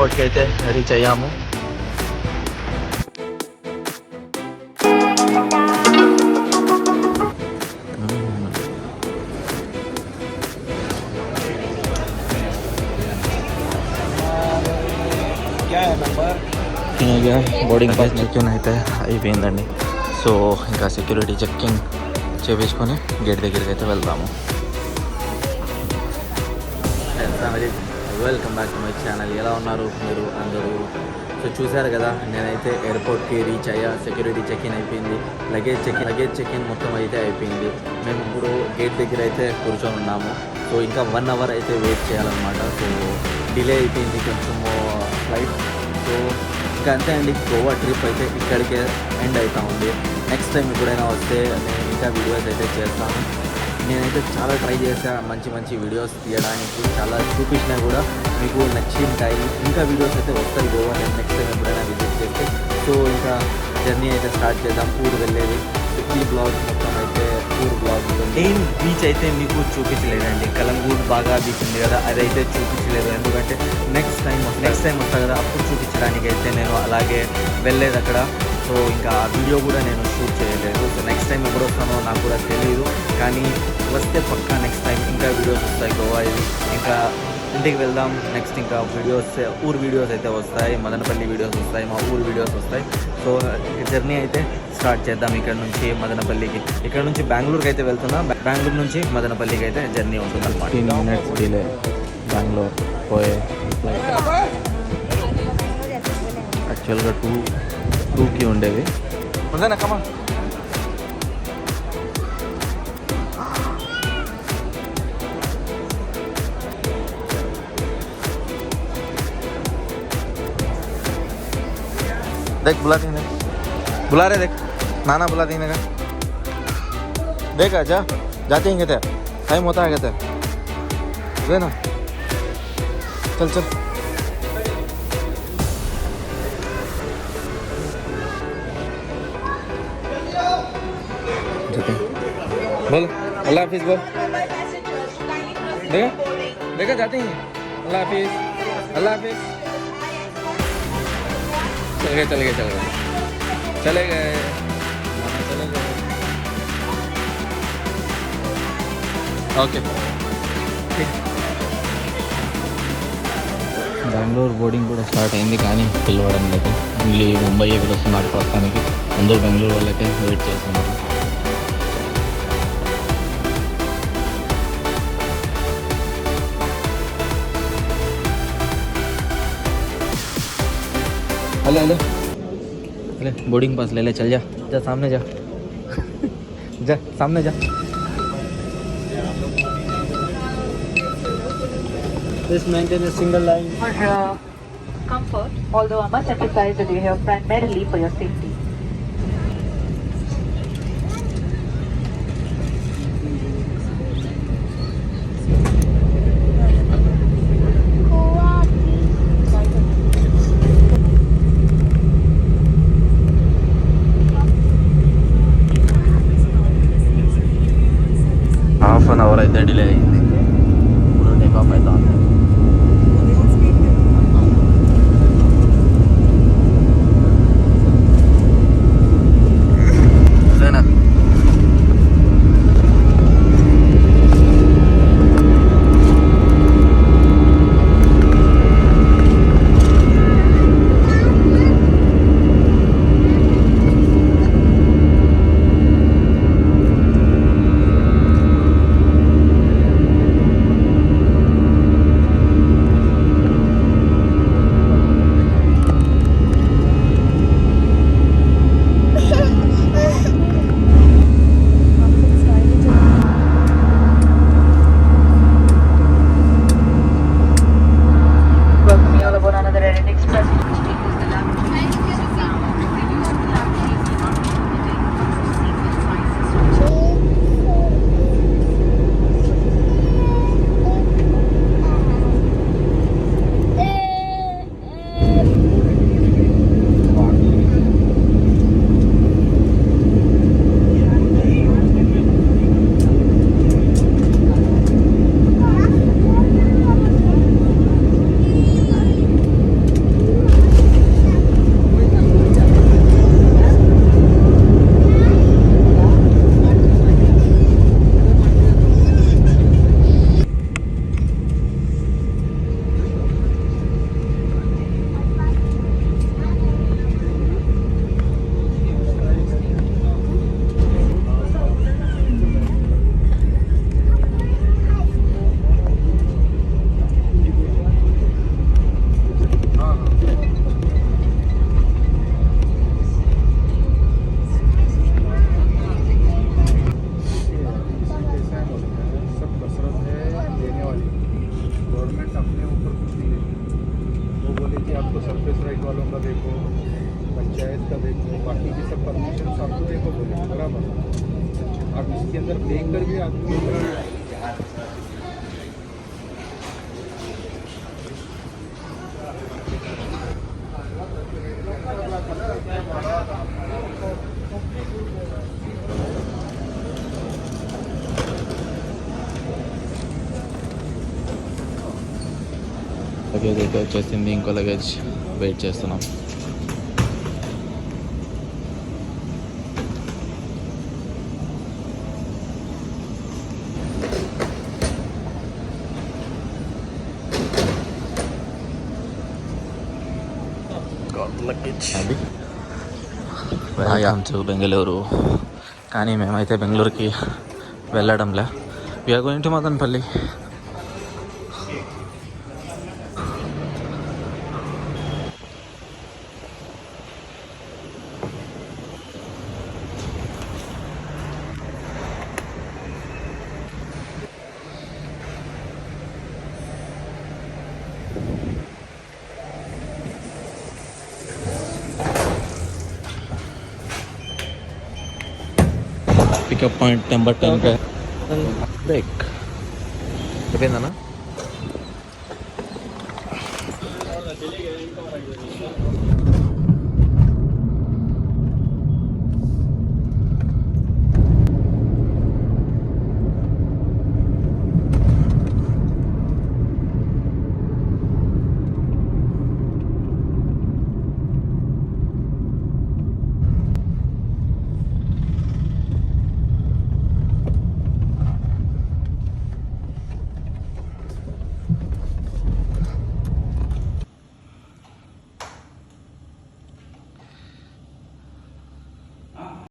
ఎయిర్పోర్ట్కి అయితే రీచ్ అయ్యాము. బోర్డింగ్ పాస్ చెక్ఇన్ అయితే అయిపోయిందండి. సో ఇంకా సెక్యూరిటీ చెక్కింగ్ చేపించుకొని గేట్ దగ్గరికి అయితే వెళ్దాము. Welcome back to my channel. ఎలా ఉన్నారు మీరు అందరూ? సో చూసారు కదా, నేనైతే ఎయిర్పోర్ట్కి రీచ్ అయ్యా. సెక్యూరిటీ చెక్ఇన్ అయిపోయింది, లగేజ్ చెక్ఇన్ మొత్తం అయితే అయిపోయింది. మేము ఇప్పుడు గేట్ దగ్గర అయితే కూర్చొని ఉన్నాము. సో ఇంకా 1 అవర్ అయితే వెయిట్ చేయాలన్నమాట. సో డిలే అయిపోయింది కొంచెం ఫ్లైట్. సో ఇంకా అంతే అండి, గోవా ట్రిప్ అయితే ఇక్కడికే ఎండ్ అవుతా ఉంది. నెక్స్ట్ టైం ఎప్పుడైనా వస్తే నేను ఇంకా వీడియోస్ అయితే చేస్తాను. నేనైతే చాలా ట్రై చేశాను మంచి వీడియోస్ తీయడానికి, చాలా చూపించినా కూడా మీకు నచ్చి ఉంటాయి. ఇంకా వీడియోస్ అయితే వస్తాయి గోవా నేను నెక్స్ట్ టైం ఎప్పుడైనా విజిట్ చేస్తే. సో ఇంకా జర్నీ అయితే స్టార్ట్ చేద్దాం. ఊరు వెళ్ళేది ఈ బ్లాగ్ మొత్తం అయితే ఊరు బ్లాగ్. మెయిన్ బీచ్ అయితే మీకు చూపించలేదండి. కలంగూట్ బాగా బీచ్ ఉంది కదా, అదైతే చూపించలేదు. ఎందుకంటే నెక్స్ట్ టైం వస్తా కదా, అప్పుడు చూపించడానికి అయితే నేను అలాగే వెళ్ళలేదు అక్కడ. సో ఇంకా ఆ వీడియో కూడా నేను షూట్ చేయలేదు. సో నెక్స్ట్ టైం ఎప్పుడు వస్తానో నాకు కూడా తెలియదు, కానీ వస్తే పక్కా నెక్స్ట్ టైం ఇంకా వీడియోస్ వస్తాయి గోవా. ఇది ఇంకా ఇంటికి వెళ్దాం. నెక్స్ట్ ఇంకా ఊరు వీడియోస్ అయితే వస్తాయి, మదనపల్లి వీడియోస్ వస్తాయి, మా ఊరు వీడియోస్ వస్తాయి. సో జర్నీ అయితే స్టార్ట్ చేద్దాం ఇక్కడ నుంచి మదనపల్లికి. ఇక్కడ నుంచి బెంగళూరుకి అయితే వెళ్తున్నా. బెంగళూరు నుంచి మదనపల్లికి అయితే జర్నీ ఉంటుంది అనమాట. 15 minutes డిలే బెంగళూరు పోయే ఫ్లైట్. యాక్చువల్గా 2కి ఉండేవి. ఉందేనా కమా देख बुलाती है, बुला रहे देख, नाना बुलाती है, देखा जाते हैं कहते टाइम होता है कहते है ना, चल बोल अल्लाह हाफिज़ बोल। देखा जाते हैं, अल्लाह हाफिज़ अल्लाह हाफिज़। चले गए ఓకే. బెంగళూరు బోర్డింగ్ కూడా స్టార్ట్ అయింది, కానీ పిలవడం లేదు. మళ్ళీ ముంబై ఎక్కడ వస్తున్నారు ప్రస్తుతానికి. అందరూ బెంగళూరు వాళ్ళకే వెయిట్ చేస్తున్నారు. हेलो अरे बोर्डिंग पास ले चल जा सामने जा सामने जा। Please maintain a single line. For comfort, although I must emphasize that you are here primarily for your safety. Half an hour అయితే డిలే అయింది. ఇప్పుడు టేక్ ఆఫ్ అవుతా ఉంది. సరేనా? बाकी ये सब परमिशन आपको देखो बोले बराबर। आप इसके अंदर देख कर भी आपको లగేజ్ అయితే వచ్చేసింది, ఇంకో లగేజ్ వెయిట్ చేస్తున్నాం. Welcome to Bengaluru. కానీ మేమైతే బెంగళూరుకి వెళ్ళడంలే. We are going to Madanapalle. Pickup point number 10 break అయిపోయిందన్నా.